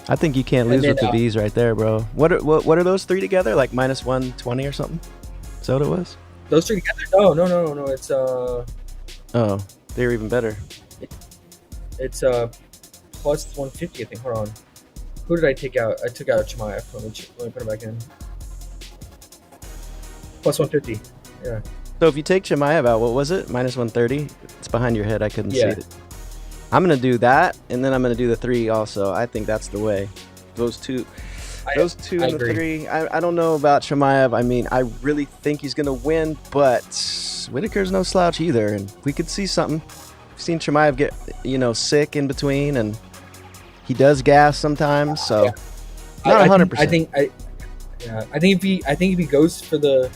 I think you can't lose with the V's right there, bro. What are those 3 together? Like minus 120 or something? Is that what it was? Those 3 together? No. It's oh, they're even better. It's plus 150, I think. Hold on. Who did I take out? I took out Chimaev. Let me put it back in. Plus 150. Yeah. So if you take Chimaev out, what was it? Minus 130? It's behind your head. I couldn't see it. I'm going to do that, and then I'm going to do the 3 also. I think that's the way. Those two and the 3. I don't know about Chimaev. I mean, I really think he's going to win, but Whitaker's no slouch either, and we could see something. We've seen Chimaev get, sick in between, and he does gas sometimes, so not 100%. I think if he goes for the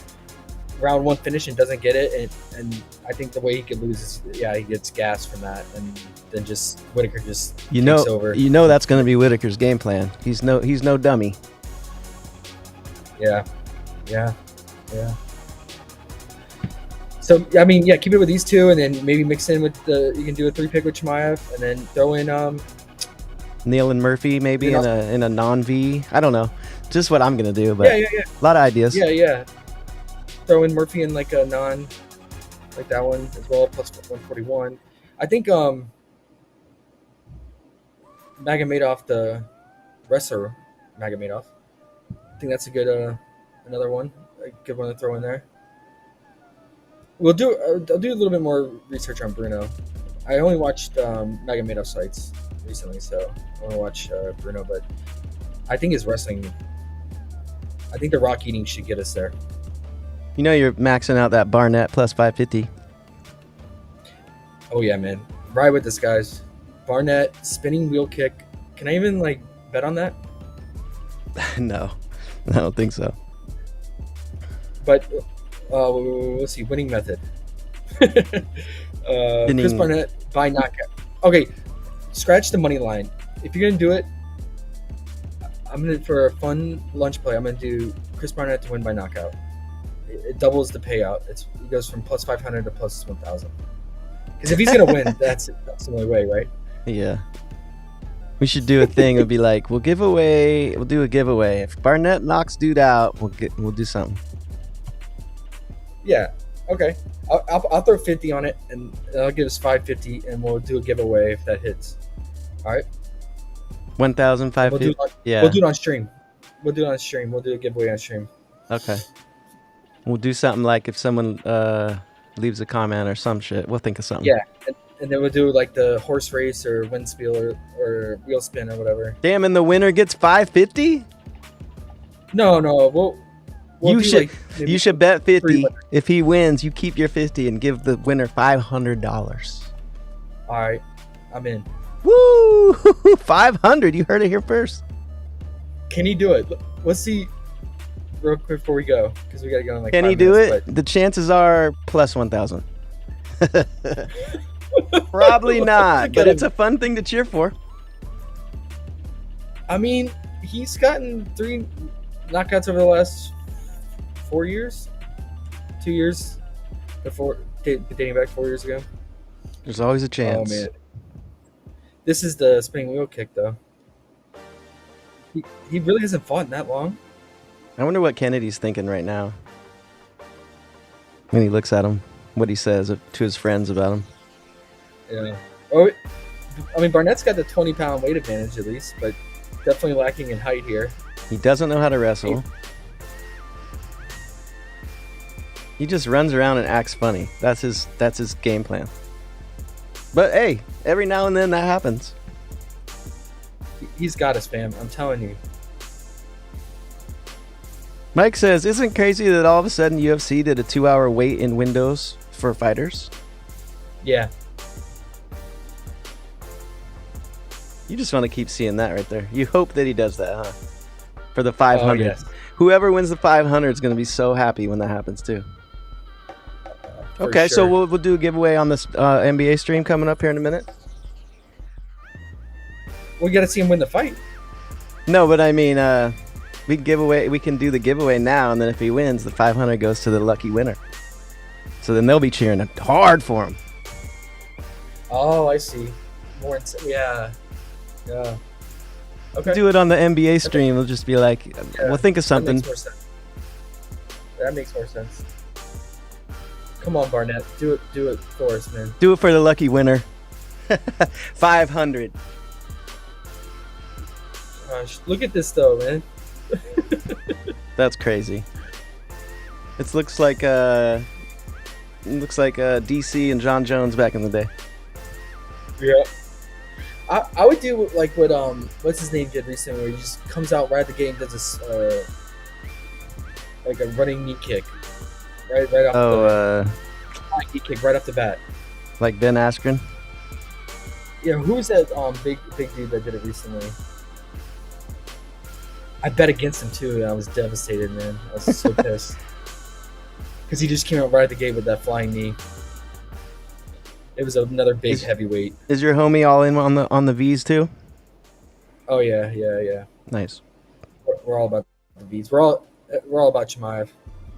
round 1 finish and doesn't get it, and I think the way he could lose is he gets gas from that, and then just Whitaker just takes over. That's going to be Whitaker's game plan. He's no dummy. Yeah. So keep it with these 2, and then maybe mix in with you can do a 3 pick with Chimaev, and then throw in Neal and Murphy maybe in a non-V. I don't know. Just what I'm gonna do, but a lot of ideas. Yeah. Throw in Murphy in like a non, like that one as well, plus 141. I think Magomedov, the wrestler Magomedov. I think that's a good another one, a good one to throw in there. I'll do a little bit more research on Bruno. I only watched Magomedov sites recently, so I want to watch Bruno. But I think his wrestling, I think the rock eating should get us there. You know you're maxing out that Barnett plus 550. Oh yeah, man, ride with this, guys. Barnett spinning wheel kick. Can I even like bet on that? No, I don't think so. But let's see, winning method. Chris Barnett by knockout. Okay, scratch the money line. If you're gonna do it, I'm gonna for a fun lunch play. I'm gonna do Chris Barnett to win by knockout. It doubles the payout. It goes from plus 500 to plus 1,000. Because if he's gonna win, that's the only way, right? Yeah. We should do a thing. It'll be like we'll do a giveaway. If Barnett knocks dude out, we'll do something. Yeah. Okay. I'll throw 50 on it, and I'll give us 550, and we'll do a giveaway if that hits. All right. 1,550. Yeah. We'll do it on stream. We'll do a giveaway on stream. Okay. We'll do something like if someone leaves a comment or some shit. We'll think of something. Yeah. And then we'll do like the horse race or wind spiel or wheel spin or whatever. Damn, and the winner gets 550? No. We'll you should bet 50. If he wins, you keep your 50 and give the winner $500. All right. I'm in. Woo! 500. You heard it here first. Can he do it? Let's see real quick before we go, because we got to go in like Can 5 he do minutes, it? The chances are plus 1,000. Probably not, but it's a fun thing to cheer for. I mean, he's gotten 3 knockouts over the last 4 years, 2 years, before dating back 4 years ago. There's always a chance. Oh man, this is the spinning wheel kick though. He really hasn't fought in that long. I wonder what Kennedy's thinking right now when he looks at him, what he says to his friends about him. Yeah. Oh, I mean, Barnett's got the 20-pound weight advantage at least, but definitely lacking in height here. He doesn't know how to wrestle. He just runs around and acts funny. That's his game plan. But hey, every now and then that happens. He's got us, fam. I'm telling you. Mike says, isn't it crazy that all of a sudden UFC did a 2-hour wait-in windows for fighters? Yeah. You just want to keep seeing that right there. You hope that he does that, huh? For the 500. Oh, yes. Whoever wins the 500 is going to be so happy when that happens too. Okay, sure. so we'll do a giveaway on this NBA stream coming up here in a minute. We got to see him win the fight. No, but I mean, we can do the giveaway now, and then if he wins, the 500 goes to the lucky winner. So then they'll be cheering hard for him. Oh, I see. Yeah. Okay. Do it on the NBA stream. We'll just be like, we'll think of something. That makes more sense. Come on, Barnett. Do it for us, man. Do it for the lucky winner. 500. Gosh, look at this though, man. That's crazy. It looks like DC and John Jones back in the day. Yeah. I would do like what what's his name did recently, where he just comes out right at the gate and does this like a running knee kick, right off the knee kick right off the bat. Like Ben Askren. Yeah, who was that big dude that did it recently? I bet against him too, and I was devastated, man. I was so pissed because he just came out right at the gate with that flying knee. It was another big heavyweight. Is your homie all in on the V's too? Oh yeah. Nice. We're all about the V's. We're all about Chimaev.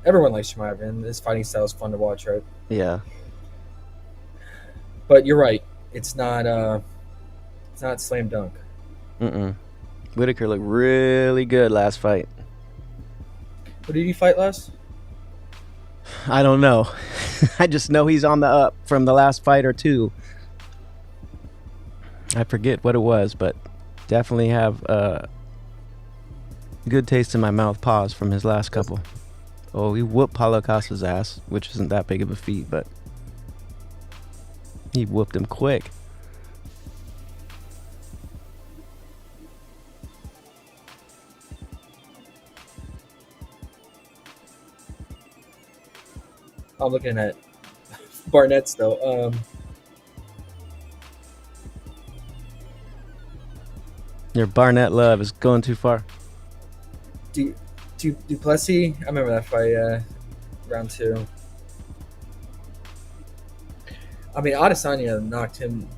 Everyone likes Chimaev, and his fighting style is fun to watch, right? Yeah. But you're right. It's not slam dunk. Whitaker looked really good last fight. What did he fight last? I don't know. I just know he's on the up from the last fight or two. I forget what it was, but Definitely have good taste in my mouth. Pause from his last couple. Oh, he whooped Paulo Costa's ass, which isn't that big of a feat, but he whooped him quick. I'm looking at Barnett's though. Your Barnett love is going too far. Duplessis. I remember that fight. Round 2. I mean, Adesanya knocked him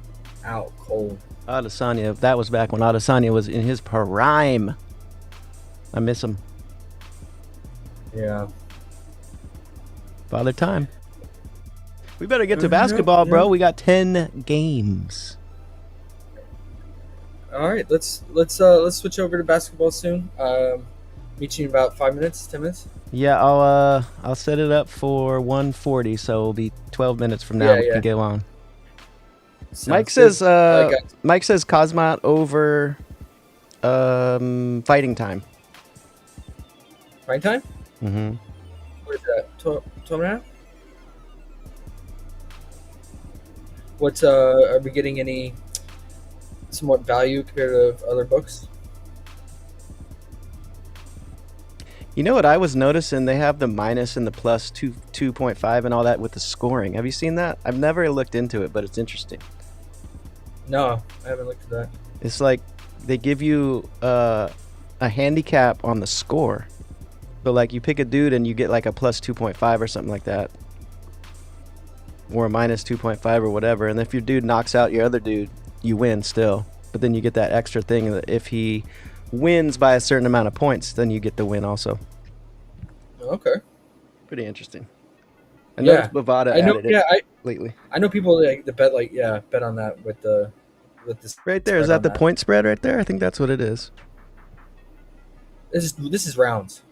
out cold. Adesanya, that was back when Adesanya was in his prime. I miss him. Yeah. Father time. We better get to basketball, bro. We got 10 games. All right, let's switch over to basketball soon. Meet you in about 5 minutes, 10 minutes. Yeah, I'll set it up for 1:40, so it'll be 12 minutes from now. We can go on. Mike says Cosmot over fighting time. Fighting time? Mm-hmm. What is that? 12 and a half? What's are we getting any somewhat value compared to other books? You know what I was noticing? They have the minus and the plus 2.5 and all that with the scoring. Have you seen that? I've never looked into it, but it's interesting. No, I haven't looked at that. It's like they give you a handicap on the score. But like you pick a dude and you get like a plus 2.5 or something like that. Or a minus 2.5 or whatever. And if your dude knocks out your other dude, you win still. But then you get that extra thing that if he wins by a certain amount of points, then you get the win also. Okay. Pretty interesting. I noticed Bovada added it lately. I know people that bet bet on that with this. Right there, is that the point spread right there? I think that's what it is. This is rounds.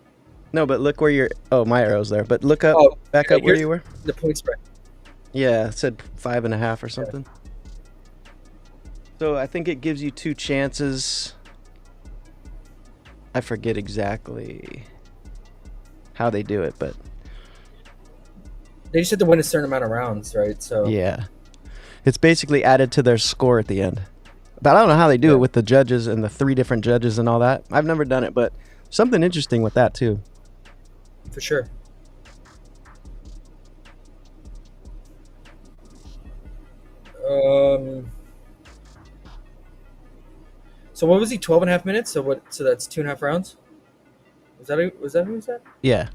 No, but look where my arrow's there. But look up, back up where you were. The point spread. Yeah, it said 5.5 or something. Yeah. So I think it gives you 2 chances. I forget exactly how they do it, but they just have to win a certain amount of rounds, right? So yeah, it's basically added to their score at the end. But I don't know how they do it with the judges and the 3 different judges and all that. I've never done it, but something interesting with that too. For sure. So what was he? 12.5 minutes. So what? So that's 2.5 rounds. Was that who was that? Yeah.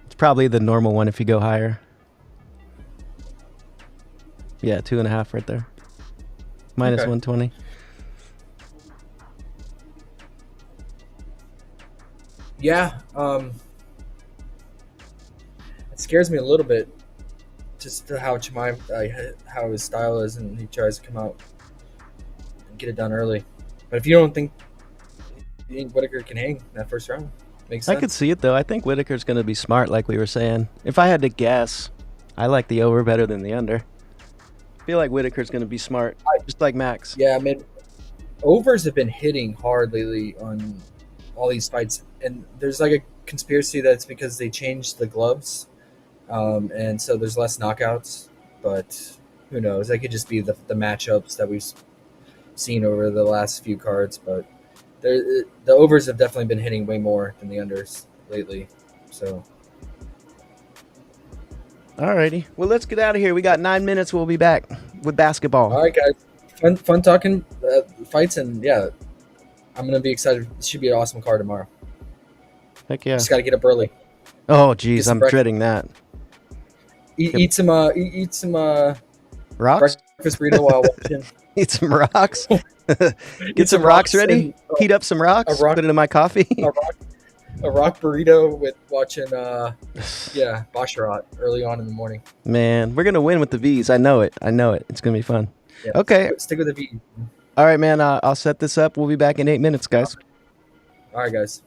It's probably the normal one if you go higher. Yeah, 2.5 right there. Minus 120. Yeah. It scares me a little bit. Just how how his style is, and he tries to come out and get it done early. But if you don't think Whitaker can hang that first round, makes sense. I could see it though. I think Whitaker's going to be smart, like we were saying. If I had to guess, I like the over better than the under. I feel like Whitaker's going to be smart, just like Max. Yeah, I mean, overs have been hitting hard lately on all these fights, and there's like a conspiracy that it's because they changed the gloves. And so there's less knockouts, but who knows? That could just be the matchups that we've seen over the last few cards. But the overs have definitely been hitting way more than the unders lately. So, alrighty, well, let's get out of here. We got 9 minutes. We'll be back with basketball. All right, guys. Fun talking fights, and yeah, I'm gonna be excited. It should be an awesome card tomorrow. Heck yeah! Just gotta get up early. Oh, geez, I'm dreading that. Eat some rocks. Breakfast burrito while watching. Eat some rocks. Get some rocks ready. Heat up some rocks. Put it in my coffee. A rock burrito with watching Basharat early on in the morning. Man, we're gonna win with the V's. I know it. It's gonna be fun. Yeah, okay. Stick with the V. All right, man. I'll set this up. We'll be back in 8 minutes, guys. All right, guys.